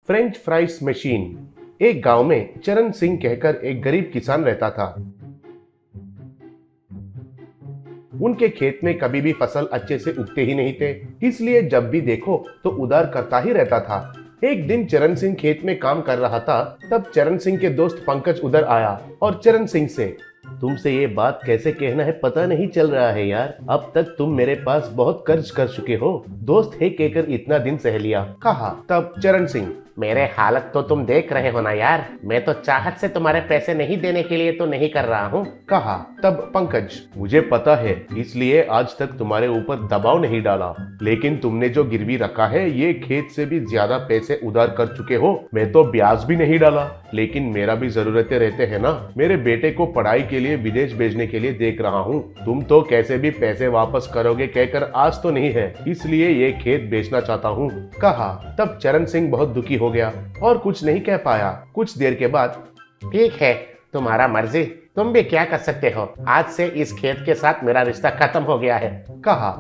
French fries machine. एक गांव में चरण सिंह कहकर एक गरीब किसान रहता था। उनके खेत में कभी भी फसल अच्छे से उगते ही नहीं थे, इसलिए जब भी देखो तो उधार करता ही रहता था। एक दिन चरण सिंह खेत में काम कर रहा था, तब चरण सिंह के दोस्त पंकज उधर आया और चरण सिंह से, तुमसे ये बात कैसे कहना है पता नहीं चल रहा है यार, अब तक तुम मेरे पास बहुत कर्ज कर चुके हो। दोस्त है कहकर इतना दिन सह लिया, कहा। तब चरण सिंह, मेरे हालत तो तुम देख रहे हो ना यार, मैं तो चाहत से तुम्हारे पैसे नहीं देने के लिए तो नहीं कर रहा हूँ, कहा। तब पंकज, मुझे पता है, इसलिए आज तक तुम्हारे ऊपर दबाव नहीं डाला, लेकिन तुमने जो गिरवी रखा है ये खेत से भी ज्यादा पैसे उधार कर चुके हो। मैं तो ब्याज भी नहीं डाला, लेकिन मेरा भी जरूरतें रहते हैं ना। मेरे बेटे को पढ़ाई के लिए विदेश भेजने के लिए देख रहा हूँ। तुम तो कैसे भी पैसे वापस करोगे कहकर आज तो नहीं है, इसलिए ये खेत बेचना चाहता हूँ, कहा। तब चरण सिंह बहुत दुखी हो गया और कुछ नहीं कह पाया। कुछ देर के बाद, ठीक है, तुम्हारा मर्जी, तुम भी क्या कर सकते हो, आज से इस खेत के साथ मेरा रिश्ता खत्म हो गया है, कहा।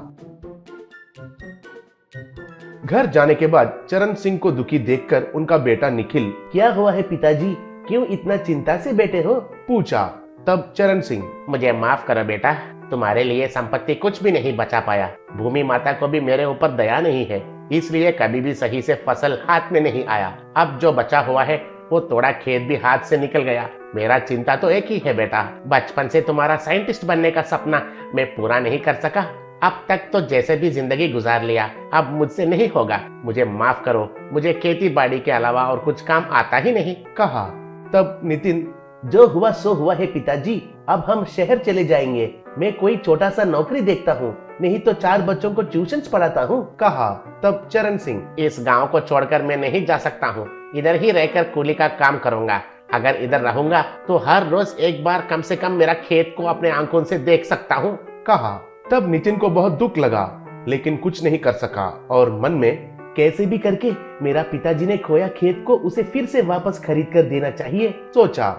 घर जाने के बाद चरण सिंह को दुखी देखकर उनका बेटा निखिल, क्या हुआ है पिताजी, क्यों इतना चिंता से बैठे हो, पूछा। तब चरण सिंह, मुझे माफ करो बेटा, तुम्हारे लिए संपत्ति कुछ भी नहीं बचा पाया। भूमि माता को भी मेरे ऊपर दया नहीं है, इसलिए कभी भी सही से फसल हाथ में नहीं आया। अब जो बचा हुआ है वो थोड़ा खेत भी हाथ से निकल गया। मेरा चिंता तो एक ही है बेटा, बचपन से तुम्हारा साइंटिस्ट बनने का सपना मैं पूरा नहीं कर सका। अब तक तो जैसे भी जिंदगी गुजार लिया, अब मुझसे नहीं होगा, मुझे माफ करो। मुझे खेती बाड़ी के अलावा और कुछ काम आता ही नहीं, कहा। तब नितिन, जो हुआ सो हुआ है पिताजी, अब हम शहर चले जाएंगे। मैं कोई छोटा सा नौकरी देखता हूँ, नहीं तो 4 बच्चों को ट्यूशंस पढ़ाता हूँ, कहा। तब चरण सिंह, इस गांव को छोड़कर मैं नहीं जा सकता हूँ, इधर ही रहकर कूली का काम करूंगा। अगर इधर रहूंगा तो हर रोज एक बार कम से कम मेरा खेत को अपने आंखों से देख सकता हूँ, कहा। तब नितिन को बहुत दुख लगा, लेकिन कुछ नहीं कर सका और मन में, कैसे भी करके मेरा पिताजी ने खोया खेत को उसे फिर से वापस खरीद कर देना चाहिए, सोचा।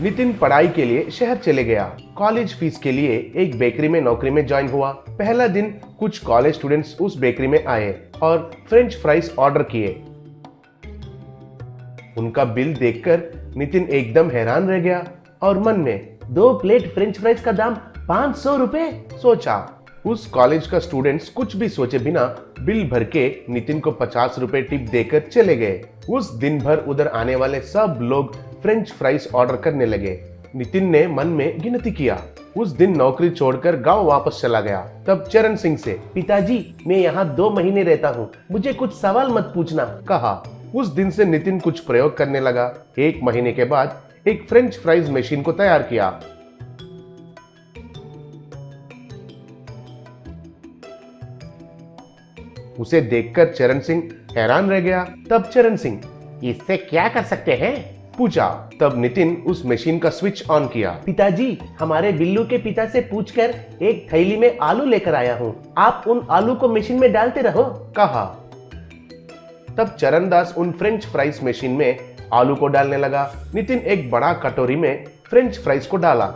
नितिन पढ़ाई के लिए शहर चले गया। कॉलेज फीस के लिए एक बेकरी में नौकरी में ज्वाइन हुआ। पहला दिन कुछ कॉलेज स्टूडेंट्स उस बेकरी में आए और फ्रेंच फ्राइज ऑर्डर किए। उनका बिल देखकर नितिन एकदम हैरान रह गया और मन में, 2 प्लेट फ्रेंच फ्राइज का दाम 500 रुपए, सोचा। उस कॉलेज का स्टूडेंट्स कुछ भी सोचे बिना बिल भर के नितिन को 50 रुपए टिप देकर चले गए। उस दिन भर उधर आने वाले सब लोग फ्रेंच फ्राइज ऑर्डर करने लगे। नितिन ने मन में गिनती किया। उस दिन नौकरी छोड़कर गांव वापस चला गया। तब चरण सिंह से, पिताजी मैं यहाँ 2 महीने रहता हूँ, मुझे कुछ सवाल मत पूछना, कहा। उस दिन से नितिन कुछ प्रयोग करने लगा। 1 महीने के बाद एक फ्रेंच फ्राइज मशीन को तैयार किया। उसे देखकर चरण सिंह हैरान रह गया। तब चरण सिंह, इससे क्या कर सकते हैं, पूछा। तब नितिन उस मशीन का स्विच ऑन किया। पिताजी हमारे बिल्लू के पिता से पूछकर एक थैली में आलू लेकर आया हूँ, आप उन आलू को मशीन में डालते रहो, कहा। तब चरणदास उन फ्रेंच फ्राइज मशीन में आलू को डालने लगा। नितिन एक बड़ा कटोरी में फ्रेंच फ्राइज को डाला।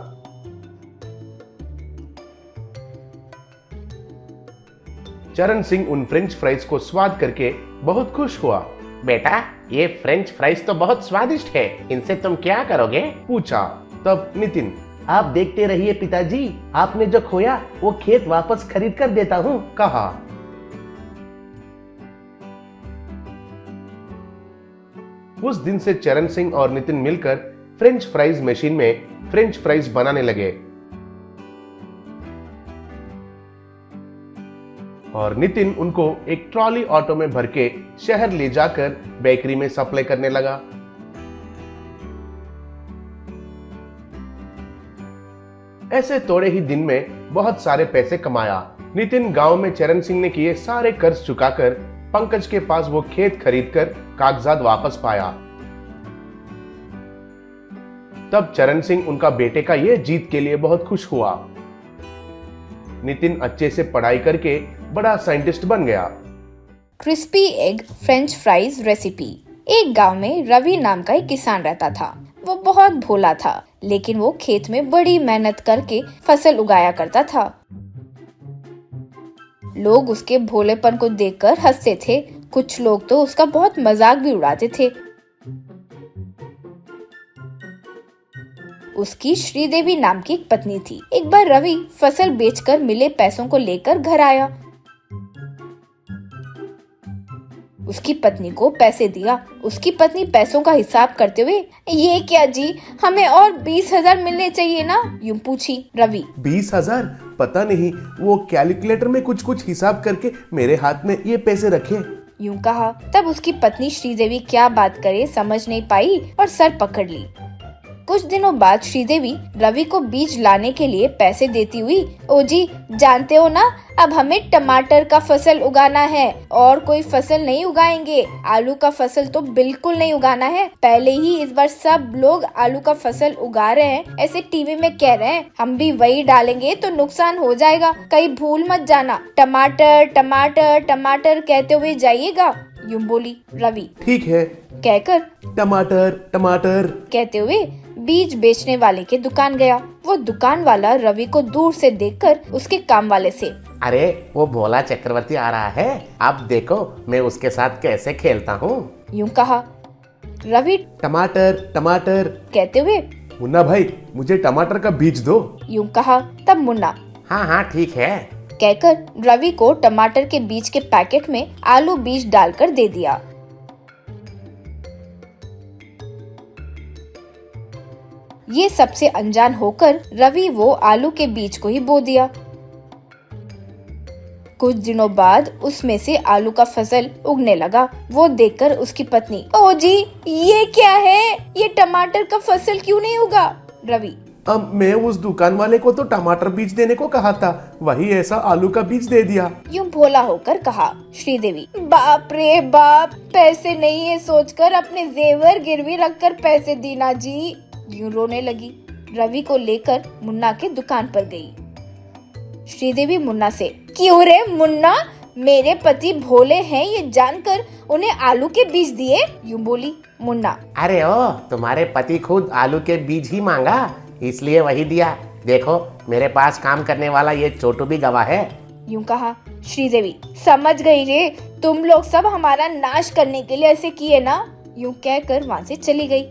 चरण सिंह उन फ्रेंच फ्राइज को स्वाद करके बहुत खुश हुआ। बेटा ये फ्रेंच फ्राइज तो बहुत स्वादिष्ट है, इनसे तुम क्या करोगे, पूछा। तब नितिन, आप देखते रहिए पिताजी, आपने जो खोया वो खेत वापस खरीद कर देता हूँ, कहा। उस दिन से चरण सिंह और नितिन मिलकर फ्रेंच फ्राइज मशीन में फ्रेंच फ्राइज बनाने लगे और नितिन उनको एक ट्रॉली ऑटो में भर के शहर ले जाकर बेकरी में सप्लाई करने लगा। ऐसे थोड़े ही दिन में बहुत सारे पैसे कमाया। नितिन गांव में चरण सिंह ने किए सारे कर्ज चुकाकर पंकज के पास वो खेत खरीदकर कागजात वापस पाया। तब चरण सिंह उनका बेटे का ये जीत के लिए बहुत खुश हुआ। नितिन अच्छे से पढ़ाई करके बड़ा साइंटिस्ट बन गया। Crispy egg French fries recipe. एक गांव में रवि नाम का एक किसान रहता था। वो बहुत भोला था, लेकिन वो खेत में बड़ी मेहनत करके फसल उगाया करता था। लोग उसके भोलेपन को देखकर हंसते थे, कुछ लोग तो उसका बहुत मजाक भी उड़ाते थे। उसकी श्रीदेवी नाम की एक पत्नी थी। एक बार रवि फसल बेचकर मिले पैसों को लेकर घर आया। उसकी पत्नी को पैसे दिया। उसकी पत्नी पैसों का हिसाब करते हुए, ये क्या जी, हमें और 20,000 मिलने चाहिए ना, यूं पूछी। रवि, 20,000? पता नहीं, वो कैलकुलेटर में कुछ कुछ हिसाब करके मेरे हाथ में ये पैसे रखे। यूं कहा। तब उसकी पत्नी श्रीदेवी क्या बात करे समझ नहीं पाई और सर पकड़ ली। कुछ दिनों बाद श्रीदेवी रवि को बीज लाने के लिए पैसे देती हुई, ओ जी जानते हो ना, अब हमें टमाटर का फसल उगाना है और कोई फसल नहीं उगाएंगे। आलू का फसल तो बिल्कुल नहीं उगाना है। पहले ही इस बार सब लोग आलू का फसल उगा रहे हैं, ऐसे टीवी में कह रहे हैं। हम भी वही डालेंगे तो नुकसान हो जाएगा, कहीं भूल मत जाना। टमाटर टमाटर टमाटर कहते हुए जाइएगा, यूं बोली रवि। ठीक है, कहकर टमाटर टमाटर कहते हुए बीज बेचने वाले के दुकान गया। वो दुकान वाला रवि को दूर से देखकर उसके काम वाले से, अरे वो भोला चक्रवर्ती आ रहा है, अब देखो मैं उसके साथ कैसे खेलता हूँ, यूं कहा। रवि टमाटर टमाटर कहते हुए, मुन्ना भाई मुझे टमाटर का बीज दो। यूं कहा। तब मुन्ना हाँ हाँ ठीक है। कहकर रवि को टमाटर के बीज के पैकेट में आलू बीज डालकर दे दिया। ये सबसे अनजान होकर रवि वो आलू के बीज को ही बो दिया। कुछ दिनों बाद उसमें से आलू का फसल उगने लगा। वो देखकर उसकी पत्नी, ओ जी ये क्या है, ये टमाटर का फसल क्यों नहीं उगा? रवि, अब मैं उस दुकान वाले को तो टमाटर बीज देने को कहा था, वही ऐसा आलू का बीज दे दिया। यूं भोला होकर कहा। श्रीदेवी, बाप रे बाप, पैसे नहीं है सोचकर अपने जेवर गिरवी रखकर पैसे दीना जी। यूं रोने लगी। रवि को लेकर मुन्ना के दुकान पर गई। श्रीदेवी मुन्ना से, क्यों रे मुन्ना, मेरे पति भोले हैं ये जानकर उन्हें आलू के बीज दिए? यूं बोली। मुन्ना, अरे ओ, तुम्हारे पति खुद आलू के बीज ही मांगा, इसलिए वही दिया। देखो मेरे पास काम करने वाला ये छोटू भी गवाह है। यूं कहा। श्रीदेवी, समझ गई रे, तुम लोग सब हमारा नाश करने के लिए ऐसे किए ना, यूं कहकर वहां से चली गई।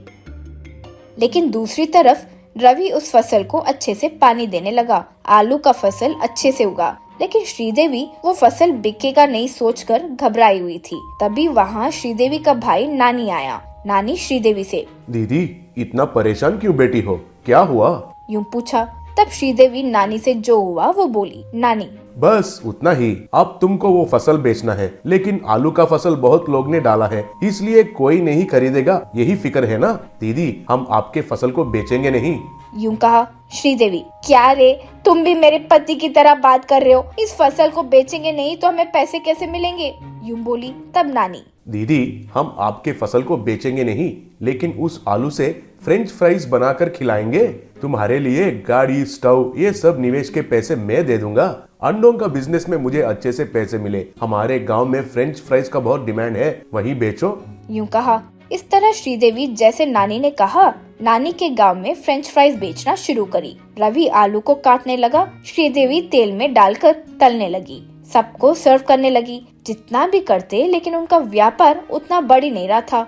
लेकिन दूसरी तरफ रवि उस फसल को अच्छे से पानी देने लगा। आलू का फसल अच्छे से उगा, लेकिन श्रीदेवी वो फसल बिकेगा नहीं सोचकर घबराई हुई थी। तभी वहाँ श्रीदेवी का भाई नानी आया। नानी श्रीदेवी से, दीदी इतना परेशान क्यों बैठी हो, क्या हुआ? यूं पूछा। तब श्रीदेवी नानी से जो हुआ वो बोली। नानी, बस उतना ही, अब तुमको वो फसल बेचना है, लेकिन आलू का फसल बहुत लोग ने डाला है, इसलिए कोई नहीं खरीदेगा, यही फिक्र है ना दीदी, हम आपके फसल को बेचेंगे नहीं। यूं कहा। श्रीदेवी, क्या रे, तुम भी मेरे पति की तरह बात कर रहे हो, इस फसल को बेचेंगे नहीं तो हमें पैसे कैसे मिलेंगे? यूं बोली। तब नानी, दीदी हम आपके फसल को बेचेंगे नहीं, लेकिन उस आलू से फ्रेंच फ्राइज बनाकर खिलाएंगे। तुम्हारे लिए गाड़ी, स्टव, ये सब निवेश के पैसे मैं दे दूंगा। अंडों का बिजनेस में मुझे अच्छे से पैसे मिले, हमारे गांव में फ्रेंच फ्राइज का बहुत डिमांड है, वही बेचो। यूं कहा। इस तरह श्रीदेवी जैसे नानी ने कहा, नानी के गांव में फ्रेंच फ्राइज बेचना शुरू करी। रवि आलू को काटने लगा, श्रीदेवी तेल में डालकर तलने लगी, सबको सर्व करने लगी। जितना भी करते लेकिन उनका व्यापार उतना बढ़ ही नहीं रहा था।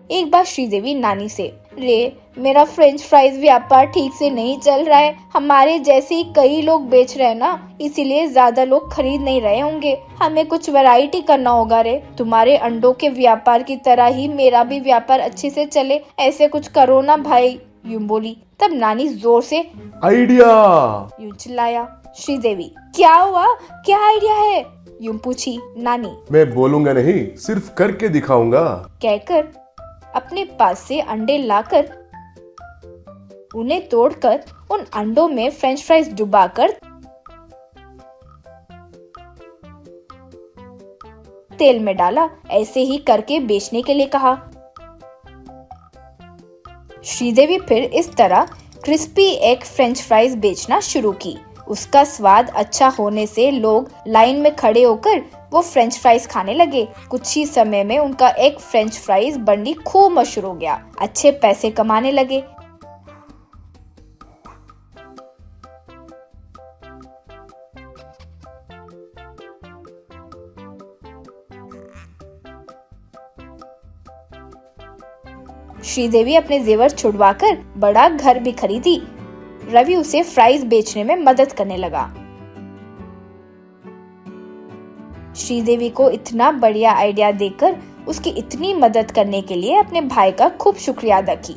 एक बार श्रीदेवी नानी से, रे मेरा फ्रेंच फ्राइज व्यापार ठीक से नहीं चल रहा है, हमारे जैसे ही कई लोग बेच रहे हैं ना, इसीलिए ज्यादा लोग खरीद नहीं रहे होंगे, हमें कुछ वैरायटी करना होगा रे, तुम्हारे अंडों के व्यापार की तरह ही मेरा भी व्यापार अच्छे से चले, ऐसे कुछ करो ना भाई, यूं बोली। तब नानी जोर से, आइडिया, यूं चिल्लाया। श्रीदेवी, क्या हुआ, क्या आइडिया है? यूं पूछी नानी। मैं बोलूंगा नहीं, सिर्फ करके दिखाऊंगा, कहकर अपने पास से अंडे लाकर उन्हें तोड़कर उन अंडों में फ्रेंच फ्राइज डुबाकर तेल में डाला। ऐसे ही करके बेचने के लिए कहा। श्रीदेवी फिर इस तरह क्रिस्पी एग फ्रेंच फ्राइज बेचना शुरू की। उसका स्वाद अच्छा होने से लोग लाइन में खड़े होकर वो फ्रेंच फ्राइज खाने लगे। कुछ ही समय में उनका एग फ्रेंच फ्राइज बंडी खूब मशहूर हो गया, अच्छे पैसे कमाने लगे। श्रीदेवी अपने जेवर छुड़वाकर बड़ा घर भी खरीदी। रवि उसे फ्राइज बेचने में मदद करने लगा। श्रीदेवी को इतना बढ़िया आइडिया देकर उसकी इतनी मदद करने के लिए अपने भाई का खूब शुक्रिया अदा की।